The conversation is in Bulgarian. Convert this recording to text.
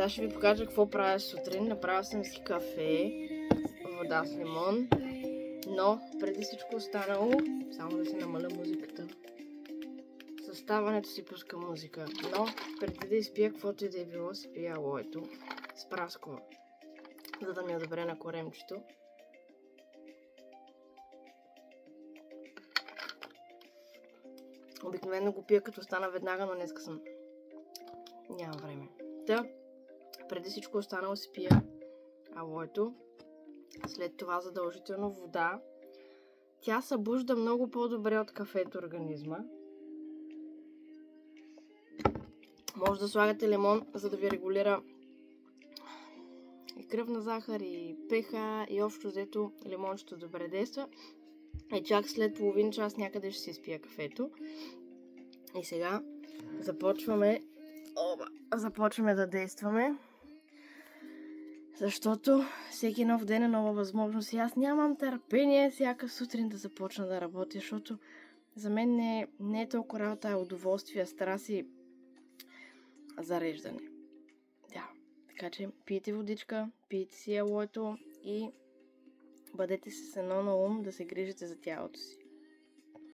Сега ще ви покажа какво правя сутрин. Направя съм си кафе, вода с лимон, но преди всичко останало, само да си намаля музиката. Със ставането си пуска музика, но преди да изпия каквото и да е било, си пия алоето с праскова, за да ми е добре на коремчето. Обикновено го пия като стана веднага, но днеска съм... Нямам време. Та, преди всичко останало си пия алоето. След това задължително вода. Тя събужда много по-добре от кафето организма. Може да слагате лимон, за да ви регулира и кръвна захар, и пH, и общо взето лимончето добре действа. И чак след половин час някъде ще си изпия кафето. И сега започваме да действаме. Защото всеки нов ден е нова възможност и аз нямам търпение всяка сутрин да започна да работя, защото за мен не е толкова работа, а удоволствие, страст и зареждане. Да, така че пийте водичка, пийте си алоето и бъдете с едно на ум да се грижите за тялото си.